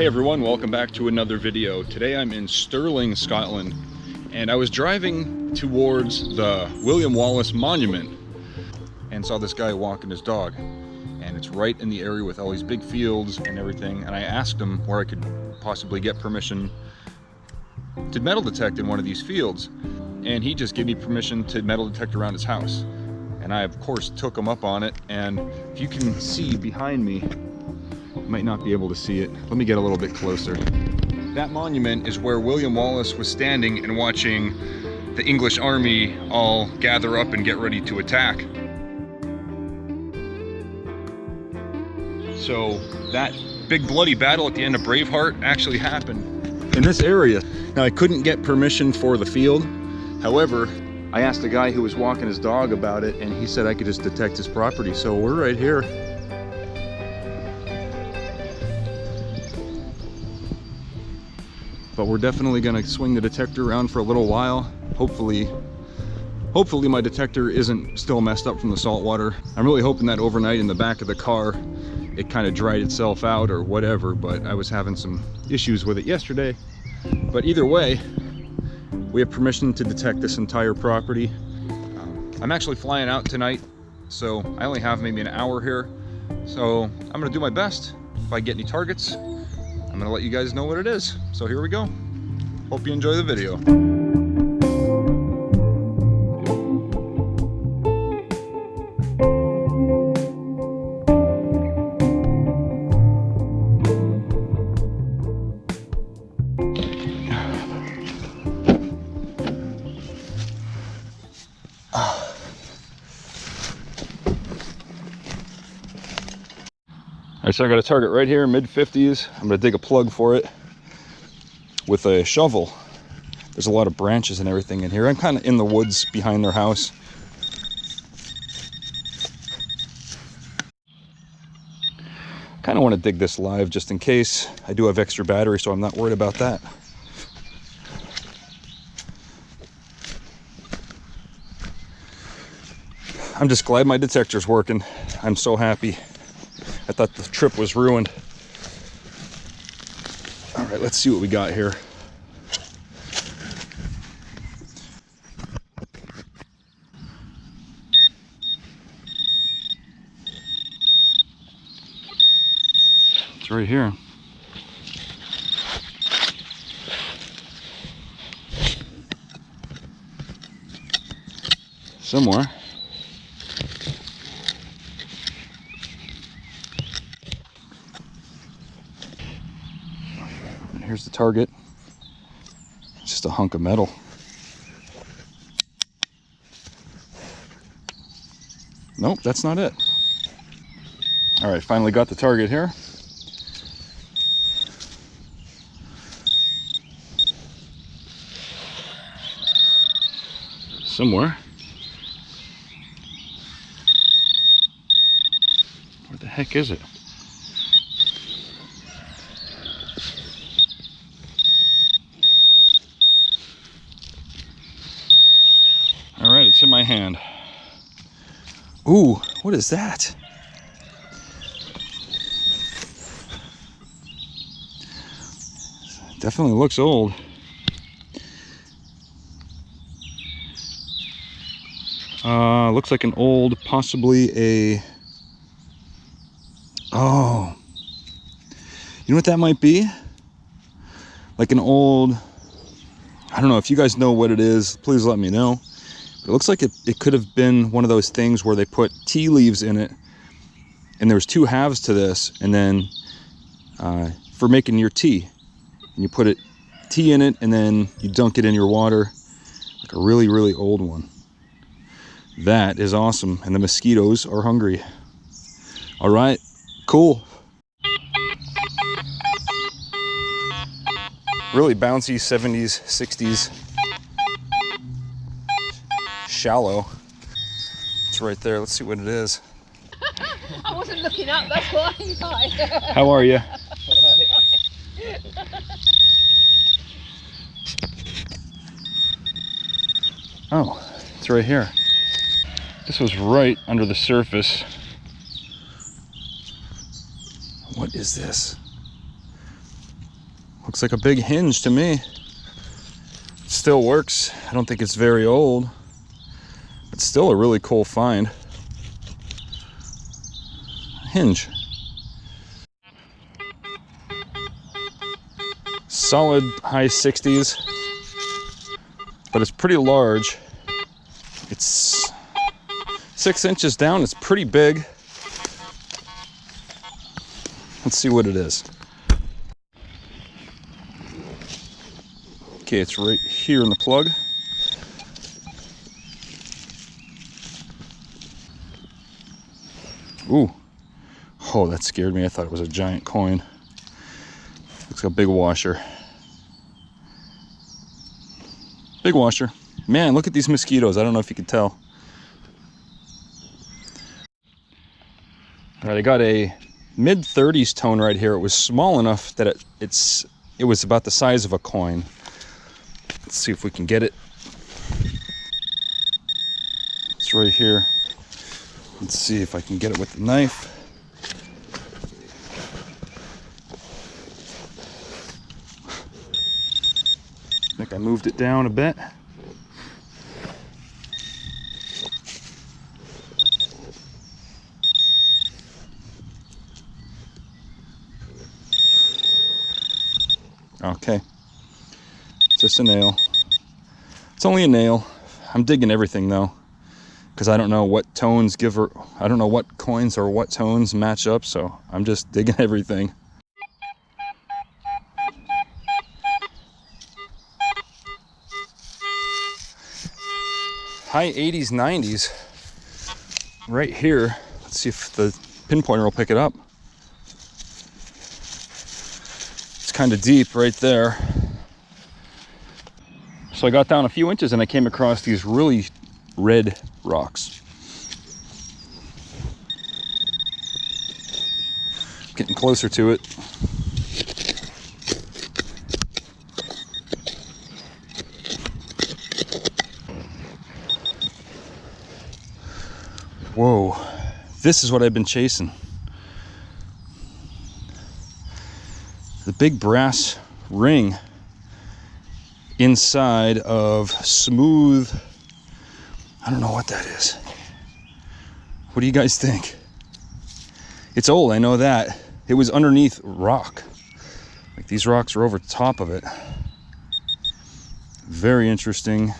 Hey everyone, welcome back to another video. Today I'm in Stirling, Scotland, and I was driving towards the William Wallace monument and saw this guy walking his dog. And it's right in the area with all these big fields and everything. And I asked him where I could possibly get permission to metal detect in one of these fields. And he just gave me permission to metal detect around his house. And I, of course, took him up on it. And if you can see behind me, you might not be able to see it. Let me get a little bit closer. That monument is where William Wallace was standing and watching the English army all gather up and get ready to attack. So that big bloody battle at the end of Braveheart actually happened in this area. Now I couldn't get permission for the field. However, I asked a guy who was walking his dog about it and he said I could just detect his property. So we're right here. But we're definitely gonna swing the detector around for a little while. Hopefully my detector isn't still messed up from the salt water. I'm really hoping that overnight in the back of the car, it kind of dried itself out or whatever, but I was having some issues with it yesterday. But either way, we have permission to detect this entire property. I'm actually flying out tonight, so I only have maybe an hour here. So I'm gonna do my best. If I get any targets, I'm gonna let you guys know what it is. So here we go. Hope you enjoy the video. Alright, so I got a target right here, mid-50s. I'm gonna dig a plug for it with a shovel. There's a lot of branches and everything in here. I'm kind of in the woods behind their house. Kind of want to dig this live just in case. I do have extra battery, so I'm not worried about that. I'm just glad my detector's working. I'm so happy. I thought the trip was ruined. All right, let's see what we got here. It's right here. Somewhere. Here's the target. It's just a hunk of metal. Nope, that's not it. All right, finally got the target here. Somewhere. Where the heck is it? All right, it's in my hand. Ooh, what is that? Definitely looks old. Looks like an old, possibly a... Oh. You know what that might be? Like an old... I don't know, if you guys know what it is, please let me know. It looks like it could have been one of those things where they put tea leaves in it and there's two halves to this, and then for making your tea, and you put tea in it and then you dunk it in your water, like a really, really old one. That is awesome, and the mosquitoes are hungry. All right, cool. Really bouncy 70s, 60s. Shallow. It's right there. Let's see what it is. I wasn't looking up, that's why. How are you? Oh, it's right here. This was right under the surface. What is this? Looks like a big hinge to me. Still works. I don't think it's very old. It's still a really cool find. Hinge. Solid high 60s, but it's pretty large. It's 6 inches down. It's pretty big. Let's see what it is. Okay, it's right here in the plug. Ooh. Oh, that scared me. I thought it was a giant coin. Looks like a big washer. Big washer. Man, look at these mosquitoes. I don't know if you can tell. All right, I got a mid-30s tone right here. It was small enough that it was about the size of a coin. Let's see if we can get it. It's right here. Let's see if I can get it with the knife. I think I moved it down a bit. Okay, just a nail. It's only a nail. I'm digging everything though, because I don't know what tones I don't know what coins or what tones match up, so I'm just digging everything. High 80s, 90s, right here. Let's see if the pinpointer will pick it up. Kind of deep right there. So I got down a few inches and I came across these really red rocks. Getting closer to it. Whoa, this is what I've been chasing. The big brass ring inside of smooth, I don't know what that is. What do you guys think? It's old, I know that. It was underneath rock. Like these rocks are over top of it. Very interesting.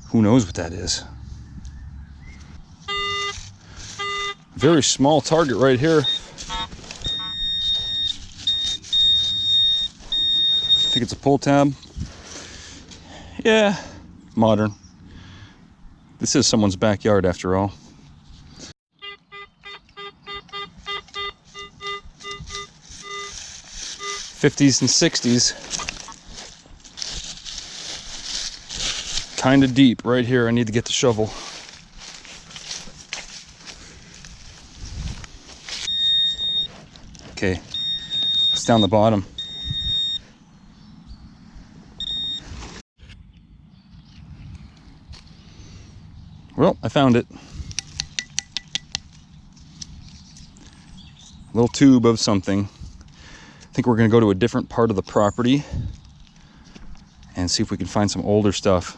Who knows what that is? Very small target right here. I think it's a pull tab. Yeah, modern. This is someone's backyard after all. '50s and '60s. Kind of deep right here. I need to get the shovel. Okay, it's down the bottom. Well, I found it. A little tube of something. I think we're gonna go to a different part of the property and see if we can find some older stuff.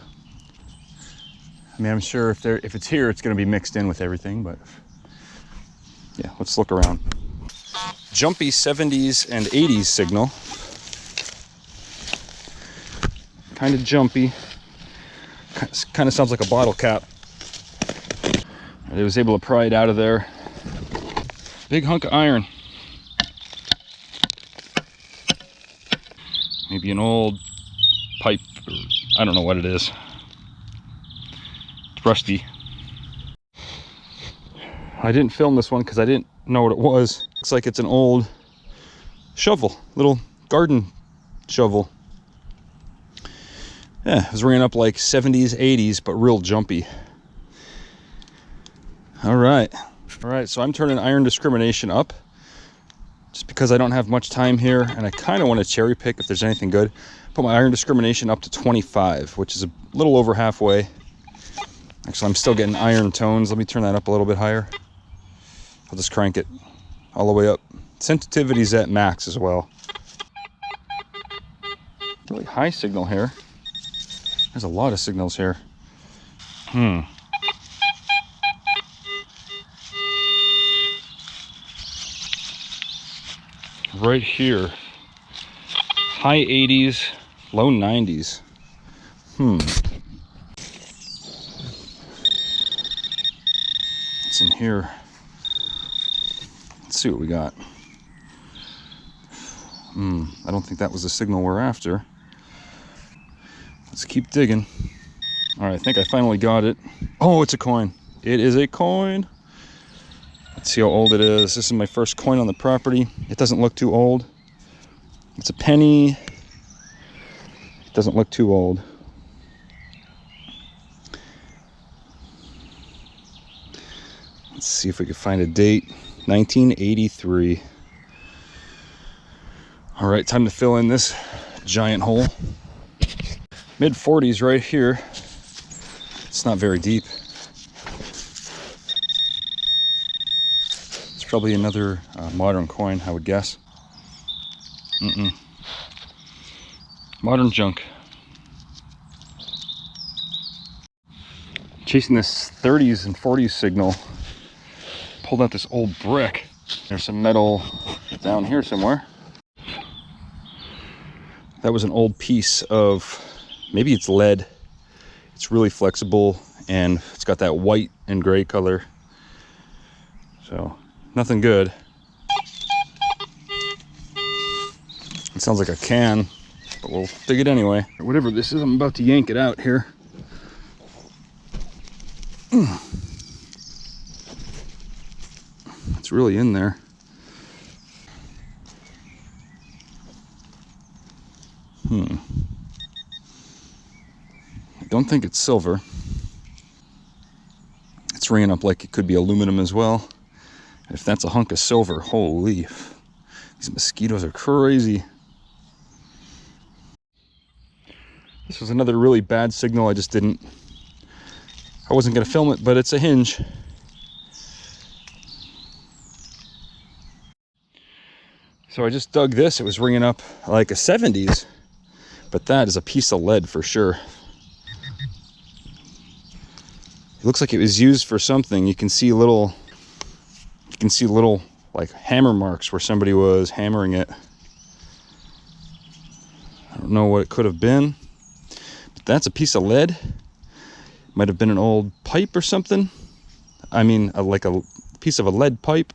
I mean, I'm sure if it's here, it's gonna be mixed in with everything, but yeah, let's look around. Jumpy 70s and 80s signal. Kind of jumpy. Kind of sounds like a bottle cap. I was able to pry it out of there. Big hunk of iron. Maybe an old pipe, or I don't know what it is. It's rusty. I didn't film this one because I didn't know what it was. Looks like it's an old shovel, little garden shovel. Yeah, it was ringing up like 70s, 80s, but real jumpy. All right, so I'm turning iron discrimination up just because I don't have much time here and I kind of want to cherry pick if there's anything good. Put my iron discrimination up to 25, which is a little over halfway. Actually, I'm still getting iron tones. Let me turn that up a little bit higher. I'll just crank it all the way up. Sensitivity's at max as well. Really high signal here. There's a lot of signals here. Right here. High 80s, low 90s. What's in here? Let's see what we got. I don't think that was the signal we're after. Let's keep digging. All right, I think I finally got it. Oh, it's a coin. It is a coin. Let's see how old it is. This is my first coin on the property. It doesn't look too old. It's a penny. It doesn't look too old. Let's see if we can find a date. 1983. All right, time to fill in this giant hole. Mid 40s right here. It's not very deep. It's probably another modern coin, I would guess. Modern junk. Chasing this 30s and 40s signal. Pulled out this old brick. There's some metal down here somewhere. That was an old piece of, maybe it's lead. It's really flexible and it's got that white and gray color. So, nothing good. It sounds like a can, but we'll dig it anyway. Whatever this is, I'm about to yank it out here. It's really in there. I don't think it's silver. It's ringing up like it could be aluminum as well. If that's a hunk of silver, holy, these mosquitoes are crazy. This was another really bad signal. I wasn't gonna film it, but it's a hinge. So I just dug this. It was ringing up like a 70s, but that is a piece of lead for sure. It looks like it was used for something. You can see little like hammer marks where somebody was hammering it. I don't know what it could have been, but that's a piece of lead. Might have been an old pipe or something. I mean, like a piece of a lead pipe.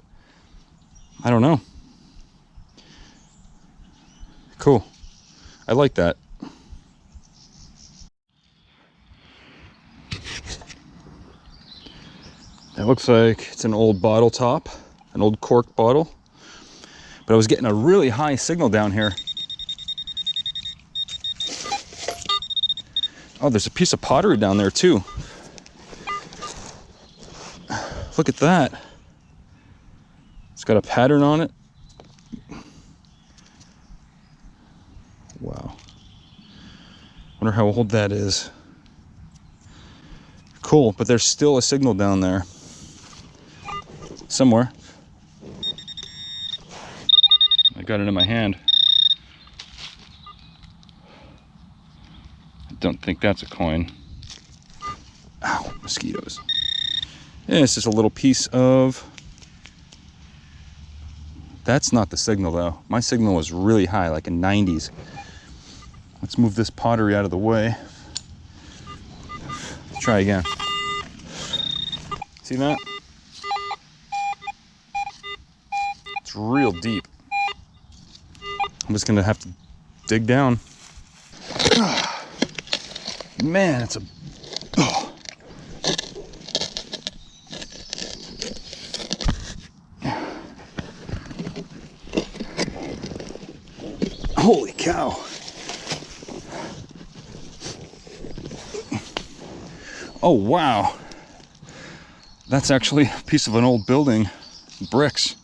I don't know. Cool. I like that. It looks like it's an old bottle top, an old cork bottle. But I was getting a really high signal down here. Oh, there's a piece of pottery down there too. Look at that. It's got a pattern on it. Wow. Wonder how old that is. Cool, but there's still a signal down there. Somewhere. I got it in my hand. I don't think that's a coin. Ow, mosquitoes. Yeah, it's just a little piece of... That's not the signal though. My signal was really high, like in 90s. Let's move this pottery out of the way. Let's try again. See that? It's real deep. I'm just gonna have to dig down. Man, it's a... Oh. Holy cow. Oh, wow. That's actually a piece of an old building. Bricks.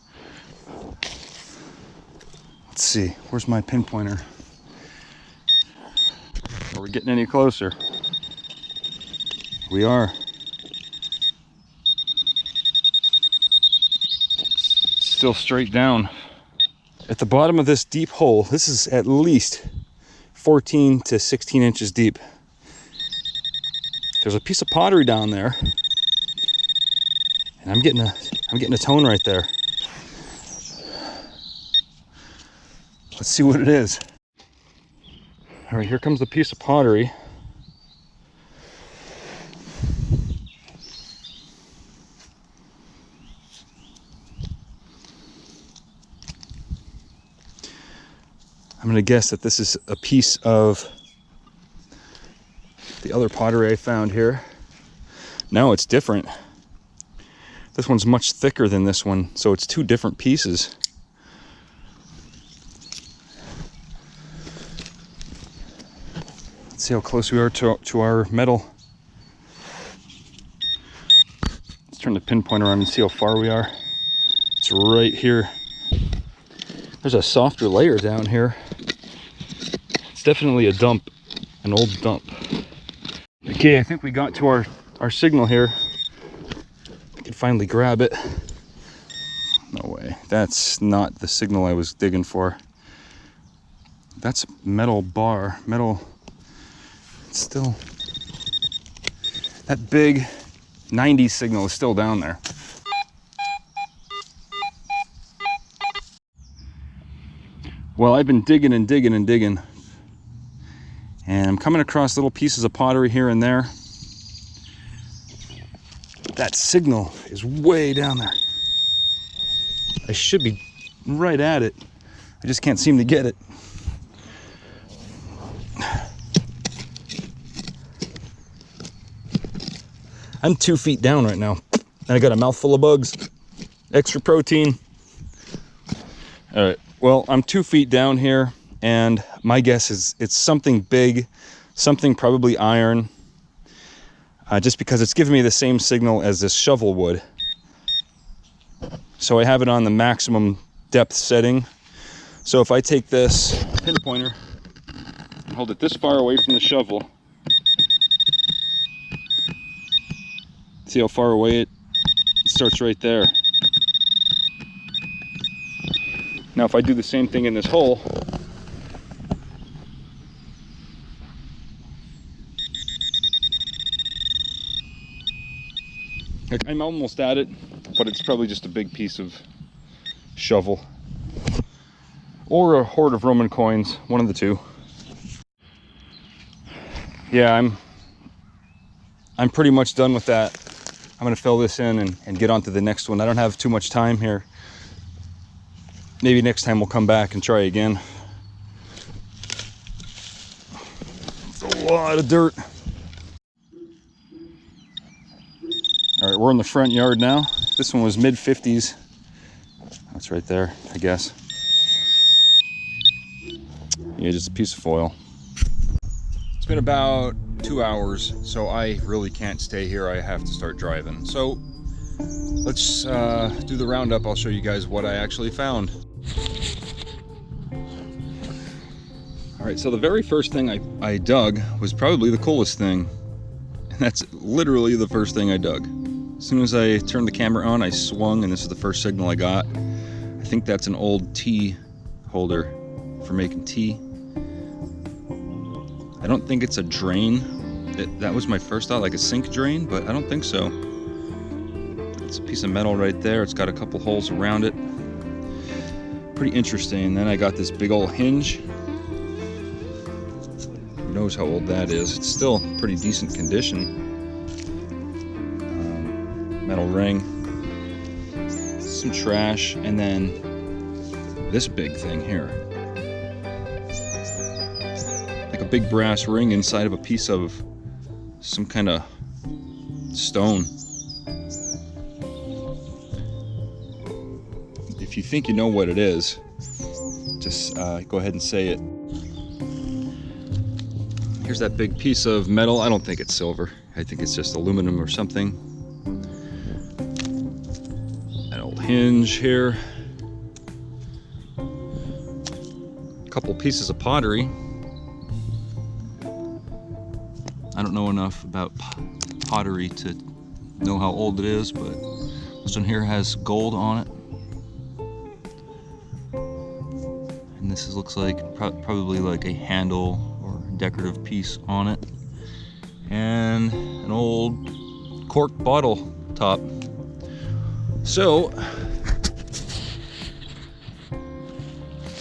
Let's see. Where's my pinpointer? Are we getting any closer? We are. Still straight down. At the bottom of this deep hole, this is at least 14 to 16 inches deep. There's a piece of pottery down there, and I'm getting a tone right there. Let's see what it is. All right, here comes the piece of pottery. I'm gonna guess that this is a piece of the other pottery I found here. No, it's different. This one's much thicker than this one, so it's two different pieces. Let's see how close we are to our metal. Let's turn the pinpoint around and see how far we are. It's right here. There's a softer layer down here. It's definitely a dump, an old dump. Okay, I think we got to our signal here. I can finally grab it. No way, that's not the signal I was digging for. That's a metal bar, metal. It's still, that big 90s signal is still down there. Well, I've been digging and digging and digging, and I'm coming across little pieces of pottery here and there. That signal is way down there. I should be right at it. I just can't seem to get it. I'm 2 feet down right now, and I got a mouthful of bugs. Extra protein. All right. Well, I'm 2 feet down here, and my guess is it's something big, something probably iron, just because it's giving me the same signal as this shovel would. So I have it on the maximum depth setting. So if I take this pinpointer and hold it this far away from the shovel, see how far away it starts right there. Now if I do the same thing in this hole, I'm almost at it, but it's probably just a big piece of shovel or a hoard of Roman coins, one of the two. Yeah, I'm pretty much done with that. I'm gonna fill this in and get on to the next one. I don't have too much time here. Maybe next time we'll come back and try again. It's a lot of dirt. All right, we're in the front yard now. This one was mid-50s. That's right there, I guess. Yeah, just a piece of foil. It's been about 2 hours, so I really can't stay here. I have to start driving. So let's do the roundup. I'll show you guys what I actually found. All right, so the very first thing I dug was probably the coolest thing. And that's literally the first thing I dug. As soon as I turned the camera on, I swung, and this is the first signal I got. I think that's an old tea holder for making tea. I don't think it's a drain. That was my first thought, like a sink drain, but I don't think so. It's a piece of metal right there. It's got a couple holes around it. Pretty interesting. Then I got this big old hinge. Who knows how old that is? It's still pretty decent condition. Metal ring, some trash, and then this big thing here. Like a big brass ring inside of a piece of some kind of stone. If you think you know what it is, just go ahead and say it. Here's that big piece of metal. I don't think it's silver. I think it's just aluminum or something. An old hinge here. A couple pieces of pottery. I don't know enough about pottery to know how old it is, but this one here has gold on it. And this looks like probably like a handle decorative piece on it, and an old cork bottle top. So,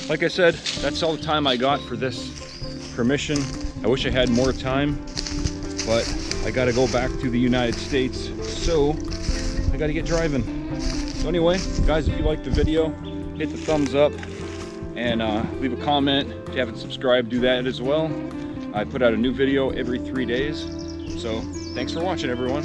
like I said, that's all the time I got for this permission. I wish I had more time, but I gotta go back to the United States, so I gotta get driving. So anyway, guys, if you liked the video, hit the thumbs up and leave a comment. If you haven't subscribed, do that as well. I put out a new video every 3 days. So thanks for watching, everyone.